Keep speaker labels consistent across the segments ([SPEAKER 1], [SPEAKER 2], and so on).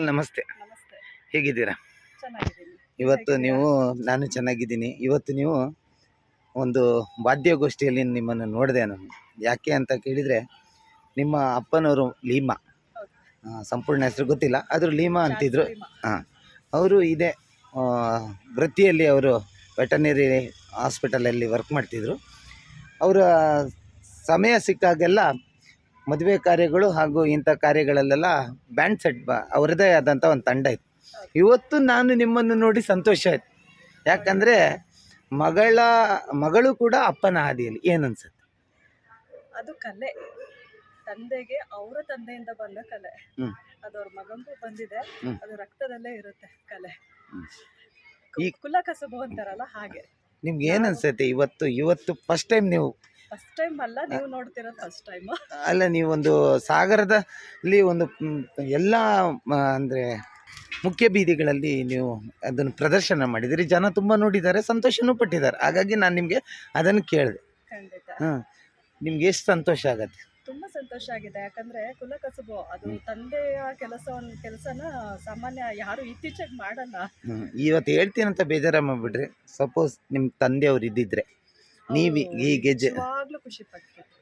[SPEAKER 1] ನಮಸ್ತೆ,
[SPEAKER 2] ನಮಸ್ತೆ.
[SPEAKER 1] ಹೇಗಿದ್ದೀರಾ?
[SPEAKER 2] ಚೆನ್ನಾಗಿದ್ದೀನಿ.
[SPEAKER 1] ಇವತ್ತು ನೀವು ನಾನು ಚೆನ್ನಾಗಿದ್ದೀನಿ. ಇವತ್ತು ನೀವು ಒಂದು ವಾದ್ಯಗೋಷ್ಠಿಯಲ್ಲಿ ನಿಮ್ಮನ್ನು ನೋಡಿದೆ ನಾನು. ಯಾಕೆ ಅಂತ ಕೇಳಿದರೆ, ನಿಮ್ಮ ಅಪ್ಪನವರು ಲೀಮಾ, ಸಂಪೂರ್ಣ ಹೆಸರು ಗೊತ್ತಿಲ್ಲ, ಆದರೂ ಲೀಮಾ ಅಂತಿದ್ರು. ಹಾಂ, ಅವರು ಇದೇ ವೃತ್ತಿಯಲ್ಲಿ ಅವರು ವೆಟರ್ನರಿ ಹಾಸ್ಪಿಟಲಲ್ಲಿ ವರ್ಕ್ ಮಾಡ್ತಿದ್ರು. ಅವರ ಸಮಯ ಸಿಕ್ಕಾಗೆಲ್ಲ ಮದುವೆ ಕಾರ್ಯಗಳು ಹಾಗೂ ಇಂಥ ಕಾರ್ಯಗಳಲ್ಲೆಲ್ಲ ಬ್ಯಾಂಡ್ ಸೆಟ್ ಅವರದೇ ಆದಂಥ ಒಂದು ತಂಡ ಇತ್ತು. ಇವತ್ತು ನಾನು ನಿಮ್ಮನ್ನು ನೋಡಿ ಸಂತೋಷ ಆಯಿತು. ಯಾಕಂದರೆ ಮಗಳು ಕೂಡ ಅಪ್ಪನ ಹಾದಿಯಲ್ಲಿ. ಏನನ್ಸುತ್ತೆ?
[SPEAKER 2] ಅದು ಕಲೆ, ತಂದೆಗೆ ಅವರ ತಂದೆಯಿಂದ ಬಂದ ಕಲೆ. ಅದು ಅವ್ರ ಮಗಂಗೂ ಬಂದಿದೆ. ಅದು ರಕ್ತದಲ್ಲೇ ಇರುತ್ತೆ ಕಲೆ. ಈ ಕುಲ ಕಸಬು ಅಂತಾರಲ್ಲ ಹಾಗೆ.
[SPEAKER 1] ನಿಮ್ಗೆ ಏನನ್ಸುತ್ತೆ ಇವತ್ತು ಫಸ್ಟ್ ಟೈಮ್ ನೀವು?
[SPEAKER 2] ಫಸ್ಟ್ ಟೈಮ್ ಅಲ್ಲ, ನೀವು ನೋಡ್ತಿರೋದು ಫಸ್ಟ್ ಟೈಮ್
[SPEAKER 1] ಅಲ್ಲ. ನೀವೊಂದು ಸಾಗರದಲ್ಲಿ ಒಂದು ಎಲ್ಲ ಅಂದರೆ ಮುಖ್ಯ ಬೀದಿಗಳಲ್ಲಿ ನೀವು ಅದನ್ನು ಪ್ರದರ್ಶನ ಮಾಡಿದಿರಿ. ಜನ ತುಂಬ ನೋಡಿದ್ದಾರೆ, ಸಂತೋಷನೂ ಪಟ್ಟಿದ್ದಾರೆ. ಹಾಗಾಗಿ ನಾನು ನಿಮಗೆ ಅದನ್ನು ಕೇಳಿದೆ.
[SPEAKER 2] ಖಂಡಿತ.
[SPEAKER 1] ನಿಮ್ಗೆ ಎಷ್ಟು ಸಂತೋಷ ಆಗತ್ತೆ?
[SPEAKER 2] ತುಂಬ ಸಂತೋಷ ಆಗಿದೆ. ಯಾಕಂದರೆ ಕುಲ ಕಸಬು ಅದು ತಂದೆಯ ಕೆಲಸನ ಸಾಮಾನ್ಯ ಯಾರು ಇತ್ತೀಚೆಗೆ ಮಾಡಲ್ಲ.
[SPEAKER 1] ಇವತ್ತು ಹೇಳ್ತೀನಂತ ಬೇಜಾರ ಮಾಡಿಬಿಡ್ರಿ. ಸಪೋಸ್ ನಿಮ್ಮ ತಂದೆಯವರು ಇದ್ದಿದ್ರೆ ನೀವು ಹೀಗೆ
[SPEAKER 2] ನಿಜವಾಗ್ಲೂ ಖುಷಿ ಪಡ್ತಿದ್ರು.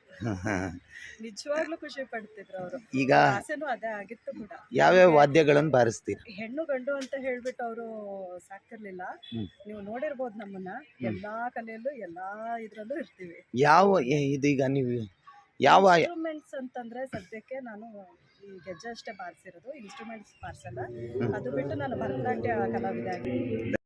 [SPEAKER 2] ನಿಜವಾಗ್ಲೂ ಖುಷಿ ಪಡ್ತಿದ್ರು ಅವರು. ಈಗ ಆಸೆನೂ ಅದೇ ಆಗಿತ್ತು ಕೂಡ.
[SPEAKER 1] ಯಾವ್ಯಾವ ವಾದ್ಯಗಳನ್ನು ಬಾರಿಸ್ತೀರಿ?
[SPEAKER 2] ಹೆಣ್ಣು ಗಂಡು ಅಂತ ಹೇಳ್ಬಿಟ್ಟು ಅವರು ಸಾಕ್ತಿರ್ಲಿಲ್ಲ. ನೀವು ನೋಡಿರ್ಬೋದು ನಮ್ಮನ್ನ ಎಲ್ಲಾ ಕಲೆಯಲ್ಲೂ ಎಲ್ಲಾ ಇದ್ರಲ್ಲೂ ಇರ್ತೀವಿ.
[SPEAKER 1] ಇದೀಗ ನೀವು ಯಾವ
[SPEAKER 2] ಇನ್ಸ್ಟ್ರೂಮೆಂಟ್ಸ್ ಅಂತಂದ್ರೆ ಸದ್ಯಕ್ಕೆ ನಾನು ಈ ಗೆಜ್ಜೆ ಅಷ್ಟೇ ಬಾರಿಸಿರೋದು. ಇನ್ಸ್ಟ್ರೂಮೆಂಟ್ಸ್ ಬಾರಿಸಲ್ಲ. ಅದು ಬಿಟ್ಟು ನಾನು ಭರತನಾಟ್ಯ ಕಲಾವಿದೆ ಆಗಿದ್ದೀನಿ.